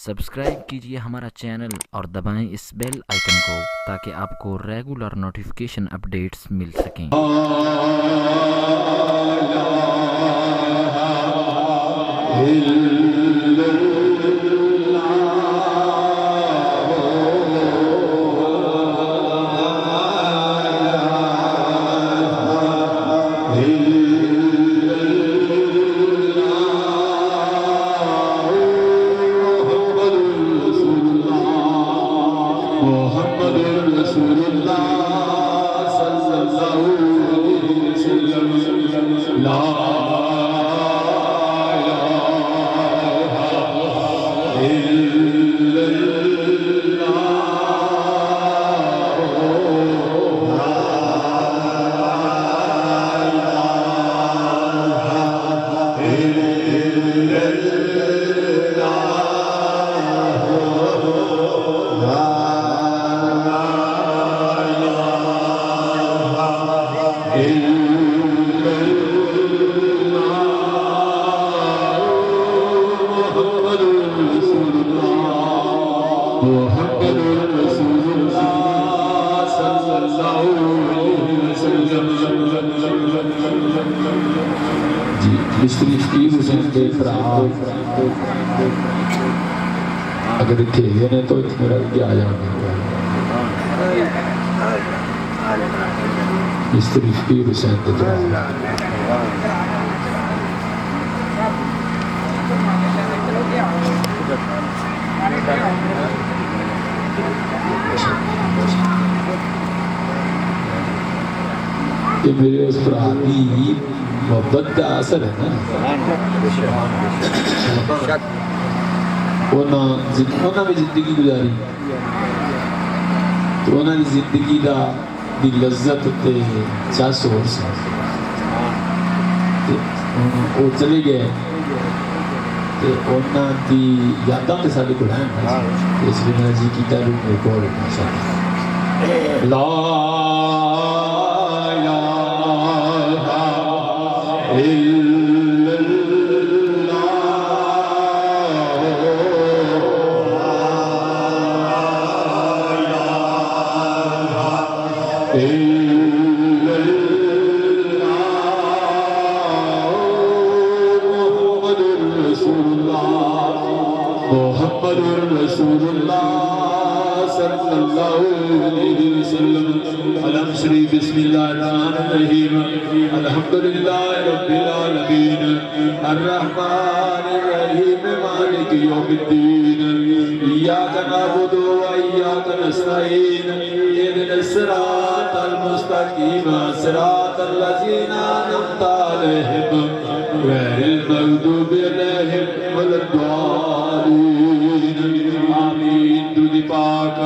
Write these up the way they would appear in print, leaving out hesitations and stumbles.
Subscribe کیجئے ہمارا channel اور دبائیں اس بیل آئیکن کو تاکہ آپ کو ریگولر نوٹیفیکیشن اپڈیٹس مل سکیں۔ مستری شکیب حسین دے فرآب اگر اتھے دینے تو اتھے میرا بھی آ جانا مستری شکیب حسین دے فرآب یہ میرے اس فرآبی محبت کا اثر ہے نا انہوں نے زندگی گزاری تو انہوں نے زندگی دا دی لذت تے چاس اور سا وہ چلے گئے تے انہوں دی یاداں کے ساتھ گھڑائیں اس لئے جی کی تعلق میں کول لا بسم اللہ الرحمن الرحیم الحمدللہ رب العالمین الرحمن الرحیم مالک یوم الدین ایاک نعبد و ایاک نستعین اهدنا الصراط المستقیم صراط الذین انعمت علیہم غیر المغضوب علیہم ولا الضالین آمین درود پاک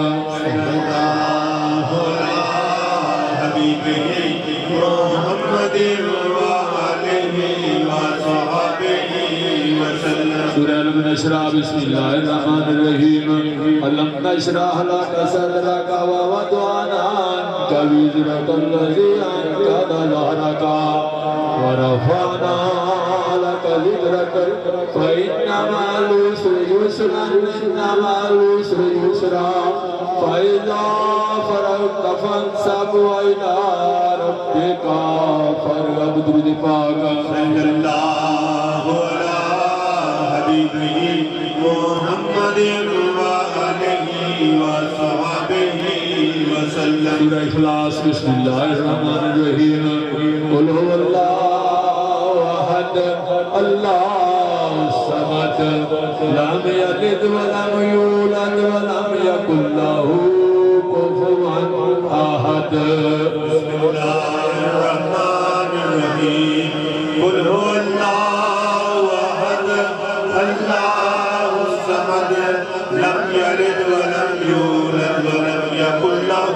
سورہ علم نشرح بسم اللہ الرحمن الرحیم علم نشرح لک صدرک ووضعنا عنک وزرک الذی انقض ظہرک ورفعنا لک ذکرک فإن مع العسر یسرا إن مع العسر یسرا فإذا فرغت فانصب وإلى ربك فارغب درود پاک صلی اللہ علیہ حبیبہ محمد وآلہ وصحبہ وسلم سورہ اخلاص بسم اللہ الرحمن الرحیم قل هو اللہ احد اللہ الصمد لم یلد ولم یولد ولم یکن له كفوا احد بسم اللہ الرحمن الرحیم قل هو اللہ احد اللہ الصمد لم یلد ولم یولد ولم یکن له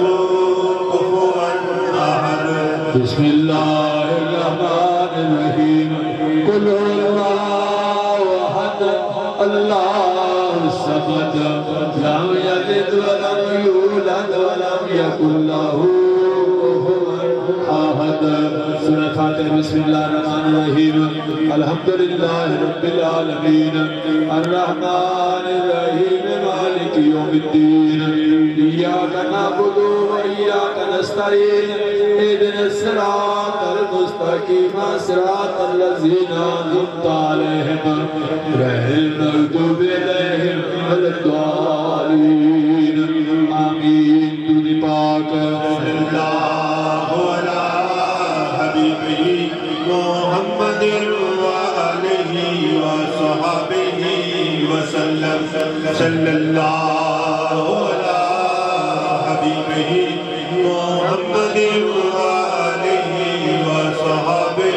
كفوا احد بسم اللہ الرحمن الرحیم قل هو اللہ احد اللہ الصمد لم یلد ولم یولد ولم یکن له كفوا احد سورہ فاتحہ بسم اللہ الرحمن الرحیم الحمدللہ رب العالمین الرحمن الرحیم يوم الدين إياك نعبد وإياك نستعين اهدنا الصراط المستقيم صراط الذين أنعمت عليهم غير المغضوب عليهم ولا الضالين آمين دودی پاک صلی اللہ علی حبیبہ محمد وآلہ وصحبہ وسلم صلی اللہ علی حبیبہ محمد وآلہ وصحبہ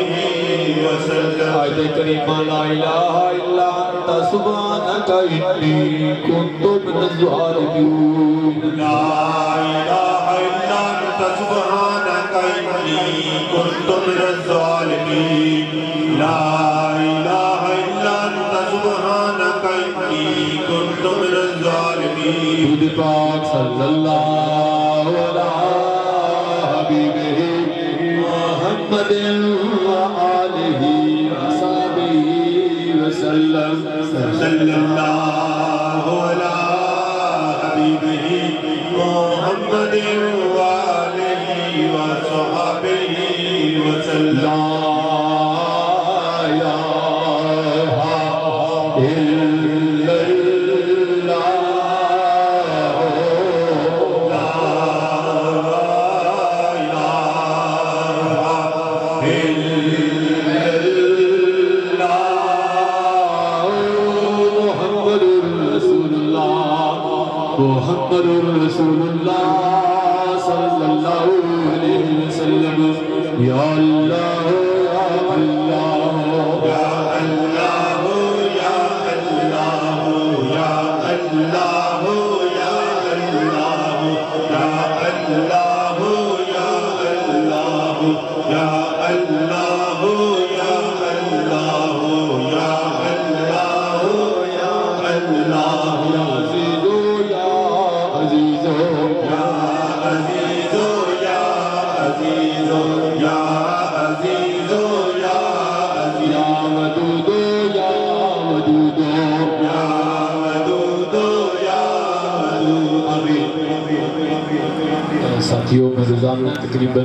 وسلم آیت کریمہ لا الہ الا انت سبحانک انی کنت من الظالمین لا الہ الا انت سبحانک انی کنت من الظالمین لا الہ الا انت سبحانک انی کنت من الظالمین دودی پاک صلی اللہ علی حبیبہ محمد وآلہ وصحبہ وسلم صلی اللہ علی حبیبہ محمد وآلہ وصحبہ وسلم لا الہ الا محمد رسول اللہ صلی اللہ علیہ وسلم یا اللہ یا اللہ یا اللہ یا اللہ یا اللہ یا اللہ یا اللہ یا اللہ یا اللہ یا اللہ یا اللہ یا عزیز یا عزیز یا عزیز یا عزیز یا عزیز یا ودود یا ودود یا ودود یا ودود ساتھیوں میں روزانہ تقریباً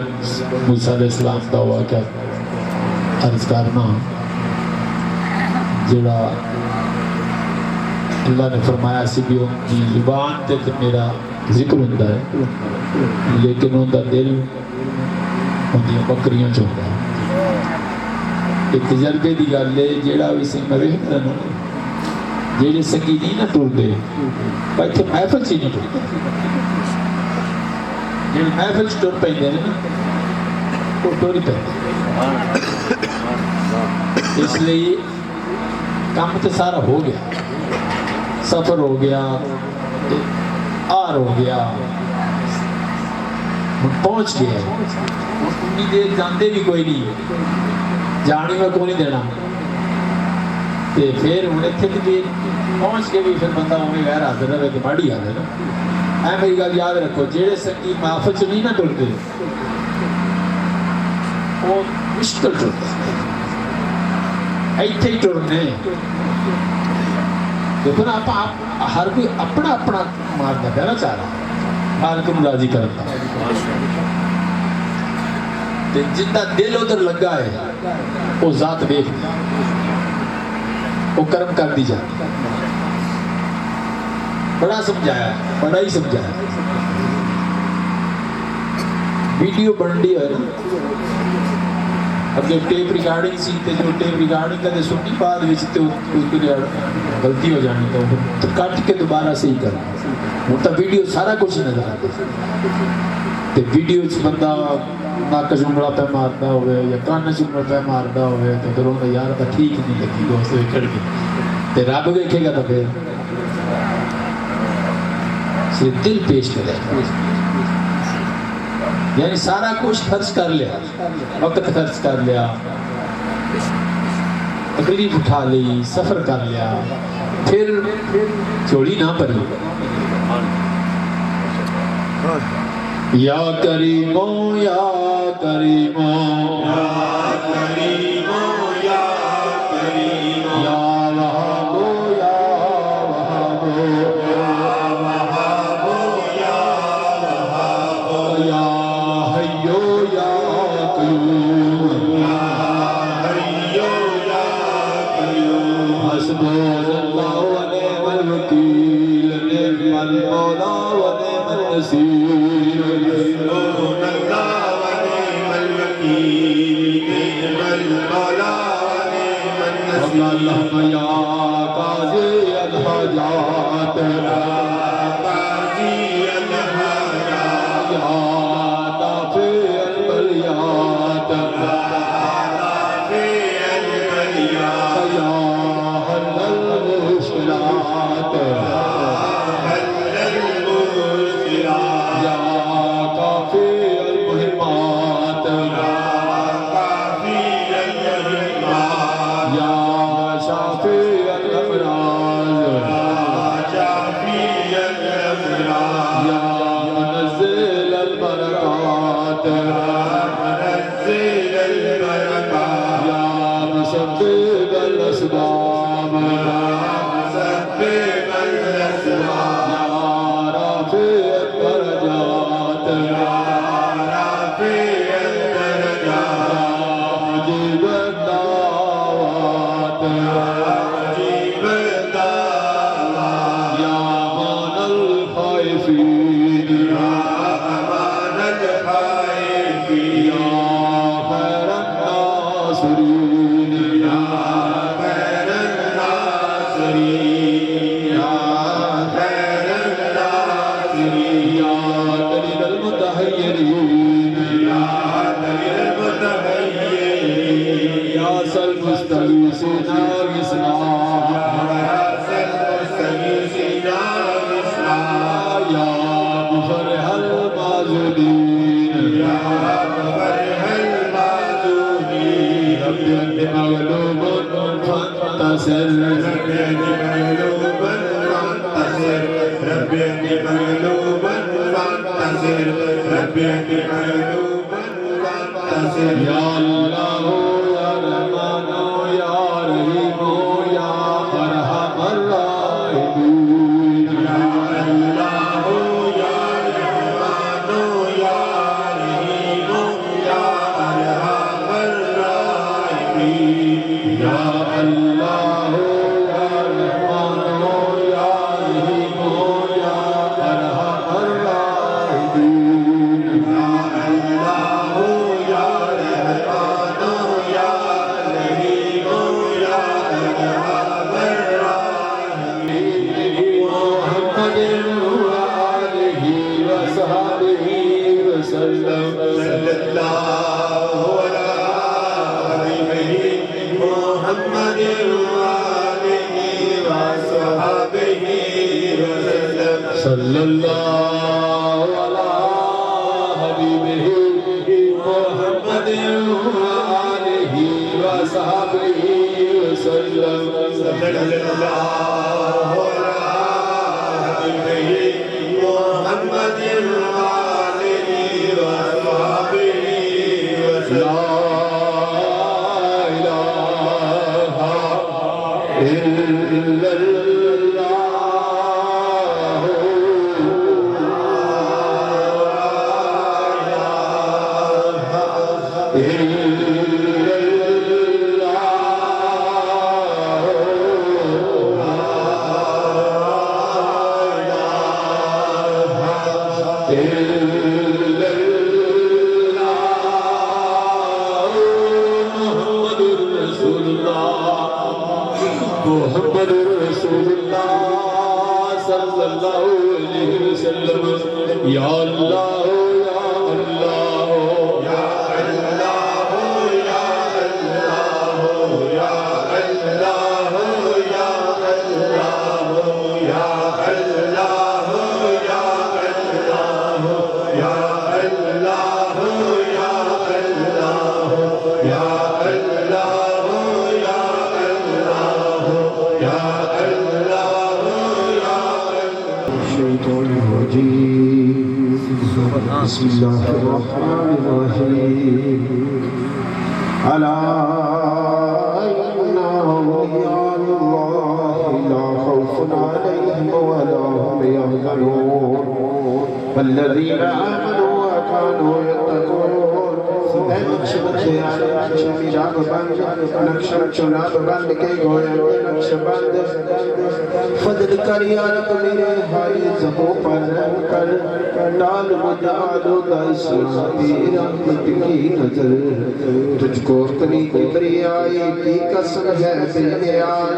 موسیٰ علیہ السلام کا واقعہ عرض کرنا جڑا اللہ نے فرمایا سی بھی ان کی زبان تے میرا ذکر ہوتا ہے لیکن ان کا دل ان کی بکریاں چاہتا ہے ایک تجربے کی گل ہے جڑا بھی سی میں ویکھدا نا جڑے سنگی نہیں نہ ٹرتے اتنے محفل چ نہیں ٹرتے جڑے محفل چ ٹر پہ نا وہ ٹر ہی پہ اس لیے کام تو سارا ہو گیا سفر ہو گیا آر ہو گیا پہنچ گیا اتنی دیر جاندے بھی کوئی نہیں ہے جانے میں کوئی نہیں دینا تے پھر ہوں اتنے بھی پہنچ کے بھی پھر بندہ ہمیں غیر حاضر رہے تو ماڑی حاضر ہے اے میری گل یاد رکھو جہے سنگی محفل چ نہیں نہ ٹرتے وہ مشکل ٹرتے ایتھے ہی ٹرنے دیکھو نا ہر کوئی اپنا اپنا مارنا کہنا چاہ رہا مالک کو راضی کرتا جنہ دل ادھر لگا ہے وہ ذات دیکھ وہ کرم کر دی جاتی بڑا سمجھایا بڑا ہی سمجھایا ویڈیو بن رہی ہے نا اگر ٹیپ ریکارڈنگ سی تے جو ٹیپ ریکارڈنگ کا سنی بعد غلطی ہو جانی تو کٹ کے دوبارہ صحیح کرنا ہوں تو ویڈیو سارا کچھ نظر آتا تے ویڈیو بندہ نک چنگڑا پہ مارتا ہوئے یا کان چنگڑا پہ مارتا ہوئے تو پھر انہیں یار تو ٹھیک نہیں لگی دوست ویکھڑ کے تے رب ویکھے گا تو پھر صرف دل پیش کرے یعنی سارا کچھ خرچ کر لیا وقت خرچ کر لیا تکلیف اٹھا لی سفر کر لیا پھر چوڑی نہ پڑی یا کریمو یا کریمو یا کریمو یا کریمو یا وہابو یا وہابو یا وہابو الوكيل نعم المولى ونعم النصير حسبنا الله ونعم الوكيل نعم المولى ونعم النصير اللهم يا قاضي الحاجات قاضي الحاجات يا دافع البليات في البليات يا حل المشكلات حل المشكلات يا كافي المهمات كافي المهمات يا شافي الأمراض شافي الأمراض يا منزل البركات منزل البركات يا مسبب الأسباب مسبب الأسباب يا رافع الدرجات رافع الدرجات يا مجيب الدعوات مجيب الدعوات يا مان الخائفين أمان الخائفين يا خير الناصرين يا خير الناصرين يا خير الناصرين يا دليل المتحيرين يا دليل المتغيرين يا سلمستغيثين أغثنا يا سلمستغيثين أغثنا يا مفرح المعذورين يا مفرح المعذورين رب أنت مغلوب فانتصر رب أنت مغلوبا فانتصر رب أنت مغلوبا فانتصر رب أنت مغلوبا فانتصر يا الله يا رحمن يا رحيم يا أرحم الراحمين يا الله يا رحمن يا رحيم يا أرحم الراحمين يا الله يا رحمن يا رحيم يا أرحم الراحمين يا الله يا رحمن يا رحيم يا أرحم الراحمين محمد وآله وصحبه وسلم صلى الله على حبيبه محمد وآله وصحبه وسلم صلى الله على حبيبه محمد وآله وصحبه وسلم صلى الله على حبيبه محمد وآله وصحبه وسلم لا إله إلا محمد رسول اللہ صلی اللہ علیہ وسلم یا اللہ یا اللہ يا الله يا الله يا الله يا الله يا الله يا الله يا الله يا الله يا الله يا الله يا الله يا الشيطان الرجيم بسم الله الرحمن الرحيم ألا إن أولياء الله لا خوف عليهم ولا هم يحزنون والذين آمنوا وكانوا يتقون اے نقش مجھے آئے نقش میرا بند نقش چنا بند کے گویا نقش بند فضل کر یا رب میرے ہائی زبوں پر رحم کر ڈال مجھ آلودہ اسلام کی رحمت کی نظر تجھ کو اپنی کبریائی کی قسم ہے بلیان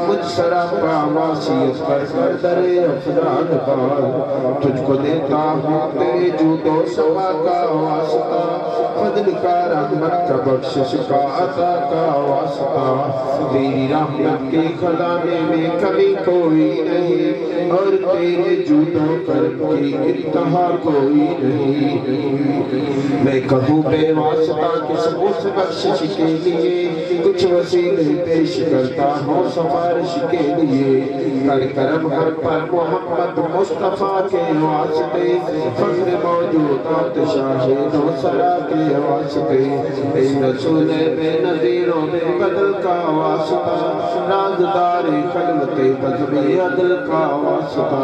مجھ سراپا واسیت پر در افراد بار تجھ کو دیتا ہوں تیرے جود و سوا کا واسطہ فضل کا رحمت کا بخشش کا عطا کا واسطہ تیری رحمت کے خزانے میں کمی کوئی نہیں اور تیرے جود و کرم کی انتہا کوئی نہیں میں کہوں بے واسطہ کس اس بخشش کے لیے کچھ وسیلے پیش کرتا ہوں سفارش کے لیے کر کرم ہر پر محمد مصطفیٰ کے واسطے فخر موجودات شاہد و سرا کے واسطے اے رسول بے نظیروں بے بدل کا واسطہ رازدار خلوت بزم عدل کا واسطہ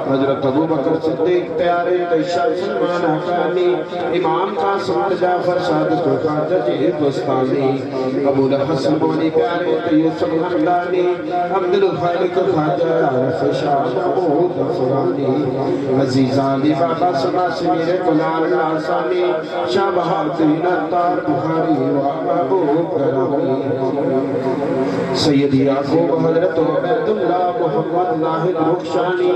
حضرت ابو بکر صدیق پیارے شاہ سلمان حقانی امام قاسم جعفر صادق خواجہ جی بستانی ابو الحسن بونی پیارے یوسف حمدانی عبد الخالق خواجہ عارف شاہ محمود افغانی عزیز علی بابا سبا سے میرے غلام آسانی شاہ بہادر عطار بخاری و محبوب گرامی سید یعقوب حضرت عبید اللہ محمد لاہد رخشانی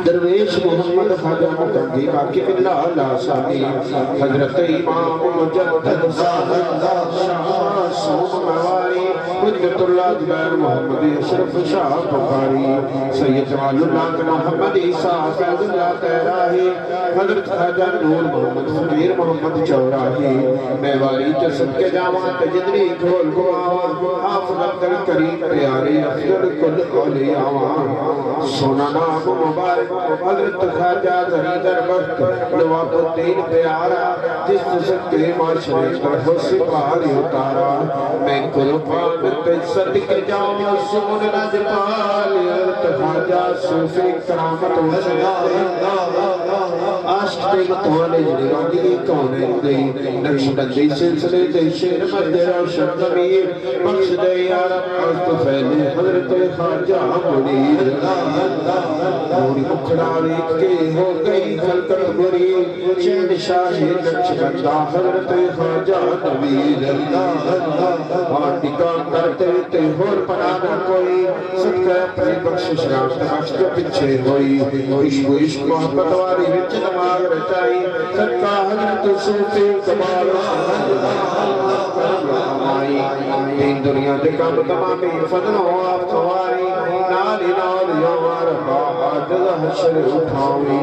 درویش محمد خواجہ مقدی باقی باللہ لاسانی حضرت امام مجدد صاحب شاہ سوم مواری حجت اللہ جبیر محمد اشرف شاہ بخاری سید جمال اللہ محمد عیسیٰ فیض اللہ تیراہی حضرت خواجہ نور محمد فقیر محمد چوراہی میواری جسد کے جامعات جدری کھول گواوا حافظ عبدال کریم پیارے افضل کل اولیاء سونا نام مبارک حضرت خواجہ زریدر وقت نواب الدین پیارا جس جسد کے معاشرے پر حسن پہاری اتارا میں قربان پہ صدق جاؤں سون رجپال حضرت خواجہ صوفی کرامت عاشق دے متوانے جنگالی کونے دے نقش بندی سلسلے دے شیر مدر و شرطمیر بخش دے یا رب عزت فیلے حضرت خواجہ منیر موری مکھڑاڑی کے ہو گئی خلقت بری چین شاہی نقش بندہ حضرت خواجہ نویر آٹی کام کرتے تے ہور پنانا کوئی صدقہ اپنی بخشش رام بخش جو پچھے ہوئی عشق و عشق محبت واری وچ نماغ رچائی صدقہ حضرت صوفی کمال تین دنیا دے کام تمامی فضل و آپ سواری نالی نالی یوار باہد حشر اٹھاوی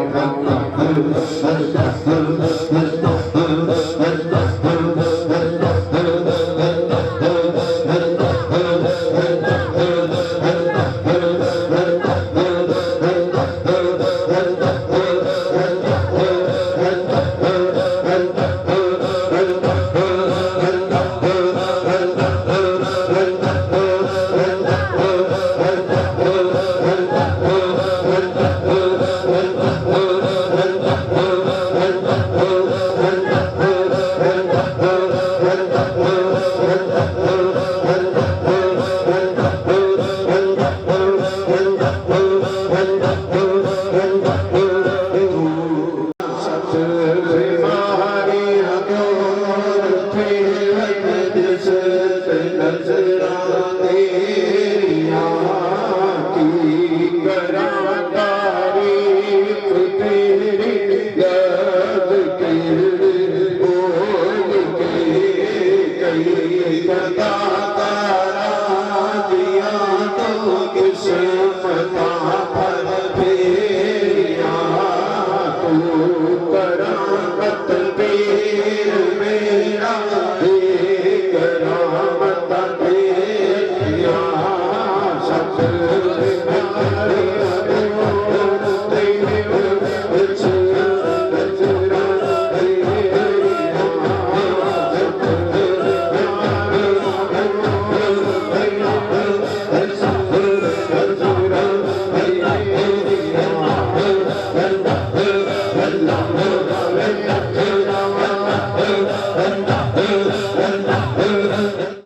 اللہ